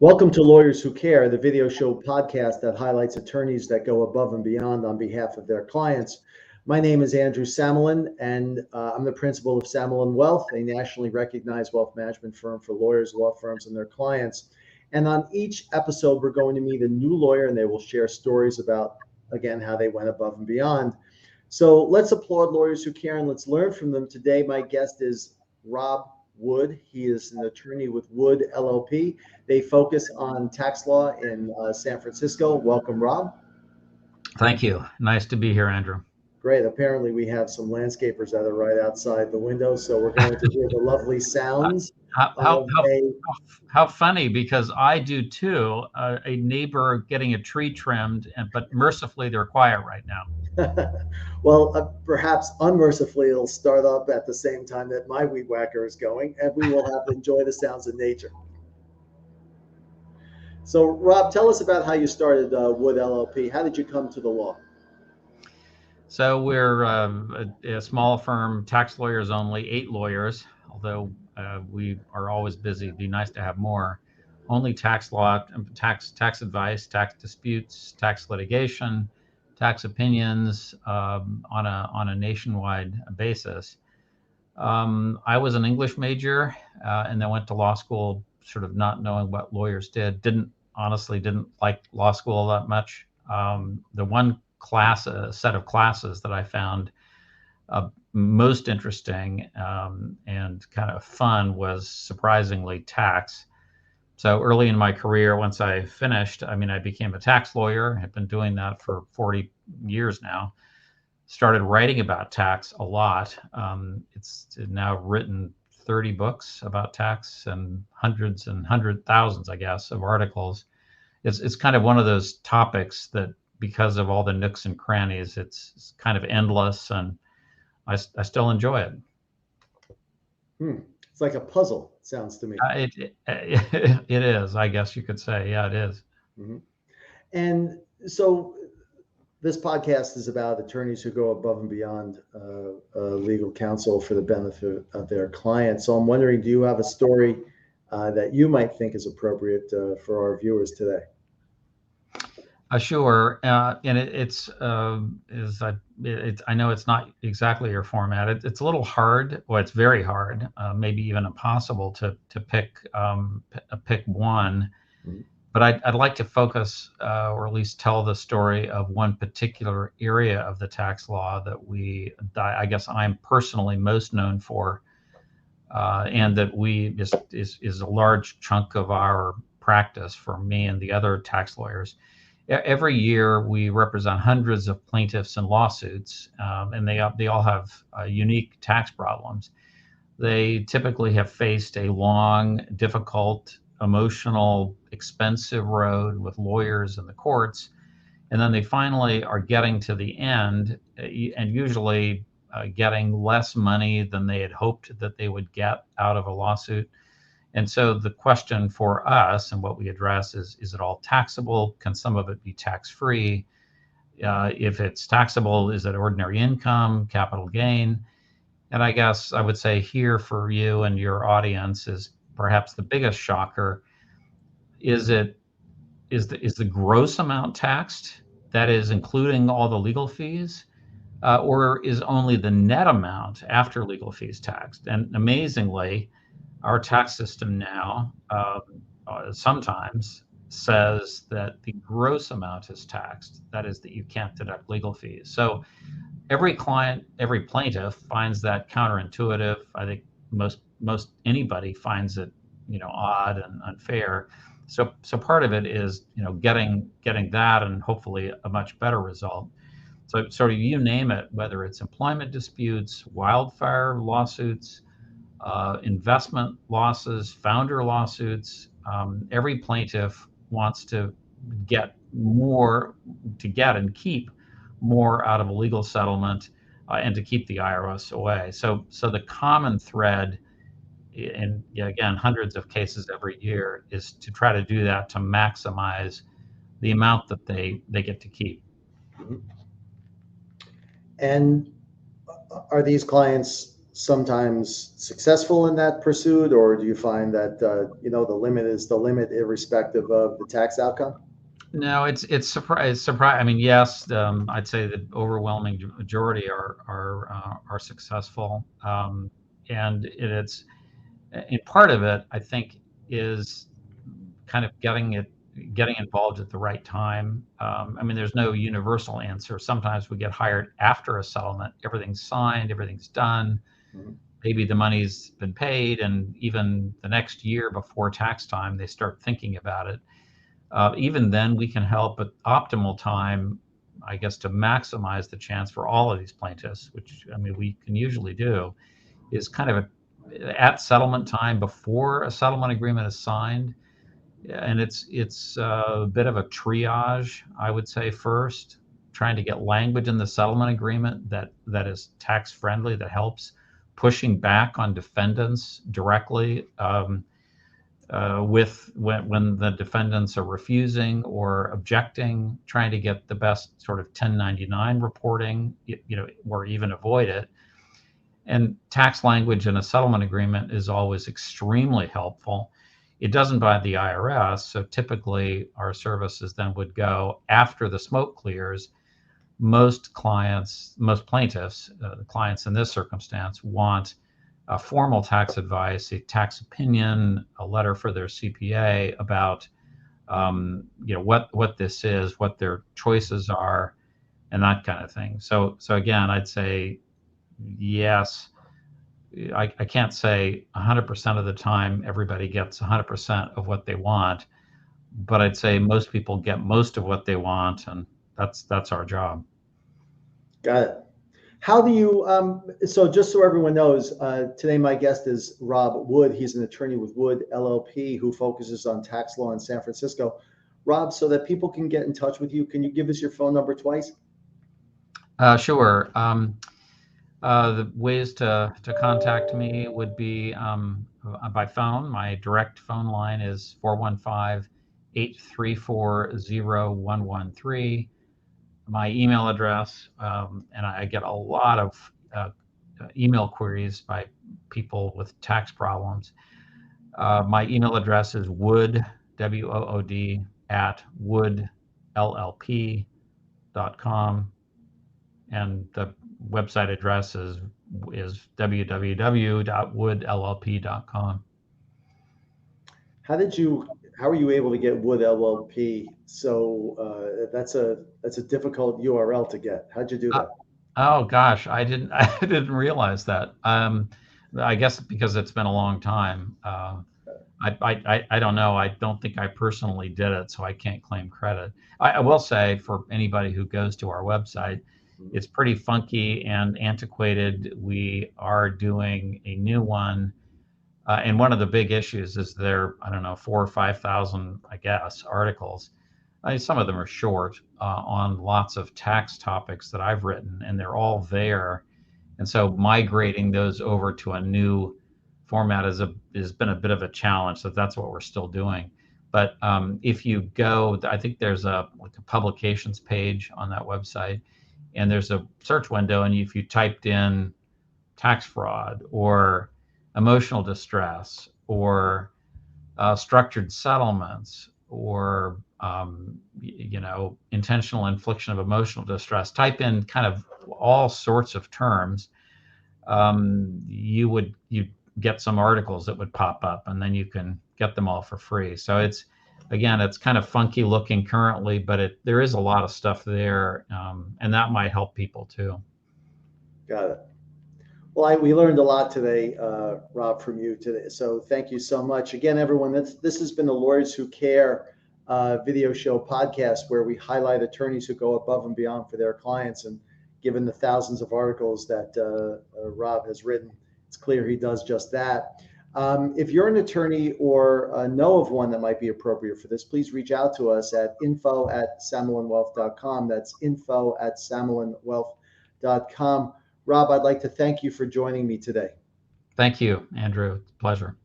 Welcome to Lawyers Who Care, the video show podcast that highlights attorneys that go above and beyond on behalf of their clients. My name is Andrew Samalin, and I'm the principal of Samalin Wealth, a nationally recognized wealth management firm for lawyers, law firms, and their clients. And on each episode, we're going to meet a new lawyer, and they will share stories about, again, how they went above and beyond. So let's applaud Lawyers Who Care and let's learn from them. Today, my guest is Rob Wood. He is an attorney with Wood LLP. They focus on tax law in San Francisco. Welcome, Rob. Thank you. Nice to be here, Andrew. Great. Apparently, we have some landscapers that are right outside the window, so we're going to hear the lovely sounds How, how, of how, a. how funny, because I do too. A neighbor getting a tree trimmed, but mercifully they're quiet right now. Well, perhaps unmercifully, it'll start up at the same time that my weed whacker is going, and we will have to enjoy the sounds of nature. So, Rob, tell us about how you started Wood LLP. How did you come to the law? So we're a small firm, tax lawyers only, 8 lawyers, although we are always busy. It'd be nice to have more. Only tax law, tax advice, tax disputes, tax litigation, tax opinions on a nationwide basis. I was an English major and then went to law school, sort of not knowing what lawyers did. Honestly didn't like law school that much. The one set of classes that I found most interesting and kind of fun was surprisingly tax. So early in my career, once I finished, I became a tax lawyer. I've been doing that for 40 years now. Started writing about tax a lot. It's now written 30 books about tax and hundreds and thousands, I guess, of articles. It's kind of one of those topics that, because of all the nooks and crannies, it's kind of endless, and I still enjoy it. It's like a puzzle, it sounds to me. It is, I guess you could say. Yeah, it is. Mm-hmm. And so this podcast is about attorneys who go above and beyond legal counsel for the benefit of their clients. So I'm wondering, do you have a story that you might think is appropriate for our viewers today? Sure, and I know it's not exactly your format. It's a little hard. Well, it's very hard, maybe even impossible to pick one. Mm-hmm. But I'd like to focus, or at least tell the story of one particular area of the tax law that I guess I'm personally most known for, and that is a large chunk of our practice for me and the other tax lawyers. Every year, we represent hundreds of plaintiffs in lawsuits, and they all have unique tax problems. They typically have faced a long, difficult, emotional, expensive road with lawyers in the courts, and then they finally are getting to the end, and usually getting less money than they had hoped that they would get out of a lawsuit. And so the question for us and what we address is it all taxable? Can some of it be tax-free? If it's taxable, is it ordinary income, capital gain? And I guess I would say here for you and your audience is perhaps the biggest shocker. Is the gross amount taxed? That is including all the legal fees? Or is only the net amount after legal fees taxed? And amazingly, our tax system now sometimes says that the gross amount is taxed. That is, that you can't deduct legal fees. So every plaintiff finds that counterintuitive. I think most anybody finds it, odd and unfair. So part of it is, getting that and hopefully a much better result. So sort of you name it, whether it's employment disputes, wildfire lawsuits, investment losses, founder lawsuits. Every plaintiff wants to get and keep more out of a legal settlement, and to keep the IRS away. So the common thread, and again, hundreds of cases every year, is to try to do that to maximize the amount that they get to keep. And are these clients sometimes successful in that pursuit, or do you find that the limit is the limit irrespective of the tax outcome? No, it's surprise. I mean, yes, I'd say the overwhelming majority are successful, and it's and part of it, I think, is kind of getting involved at the right time. I mean, there's no universal answer. Sometimes we get hired after a settlement, everything's signed, everything's done. Mhm. Maybe the money's been paid, and even the next year before tax time, they start thinking about it. Even then, we can help at optimal time, I guess, to maximize the chance for all of these plaintiffs, which I mean, we can usually do, is kind of at settlement time before a settlement agreement is signed. And it's a bit of a triage, I would say, first, trying to get language in the settlement agreement that is tax friendly, that helps pushing back on defendants directly. With when the defendants are refusing or objecting, trying to get the best sort of 1099 reporting, or even avoid it. And tax language in a settlement agreement is always extremely helpful. It doesn't bind the IRS, so typically our services then would go after the smoke clears. Most plaintiffs, the clients in this circumstance, want a formal tax advice, a tax opinion, a letter for their CPA about what this is, what their choices are, and that kind of thing. So again, I'd say yes. I can't say 100% of the time everybody gets 100% of what they want, but I'd say most people get most of what they want, and that's our job. Got it. How do you, so just so everyone knows, today my guest is Rob Wood. He's an attorney with Wood LLP who focuses on tax law in San Francisco. Rob, so that people can get in touch with you, can you give us your phone number twice? Sure. The ways to contact me would be by phone. My direct phone line is 415-834-0113. My email address, and I get a lot of email queries by people with tax problems. My email address is wood, WOOD, @woodllp.com. And the website address is www.woodllp.com. How are you able to get Wood LLP? So that's a difficult URL to get. How'd you do that? Oh gosh, I didn't realize that. I guess because it's been a long time. I don't know. I don't think I personally did it, so I can't claim credit. I will say, for anybody who goes to our website, it's pretty funky and antiquated. We are doing a new one. And one of the big issues is I don't know, 4,000 or 5,000, I guess, articles. Some of them are short, on lots of tax topics that I've written, and they're all there. And so migrating those over to a new format has been a bit of a challenge. So that's what we're still doing. But if you go, I think there's a publications page on that website, and there's a search window, and if you typed in tax fraud or emotional distress or structured settlements or intentional infliction of emotional distress, type in kind of all sorts of terms, you get some articles that would pop up, and then you can get them all for free. So it's kind of funky looking currently, but there is a lot of stuff there, and that might help people too. Got it. Well, we learned a lot today, Rob, from you today. So thank you so much. Again, everyone, this has been the Lawyers Who Care video show podcast, where we highlight attorneys who go above and beyond for their clients. And given the thousands of articles that Rob has written, it's clear he does just that. If you're an attorney or know of one that might be appropriate for this, please reach out to us at info@samalinwealth.com. That's info@samalinwealth.com. Rob, I'd like to thank you for joining me today. Thank you, Andrew. It's a pleasure.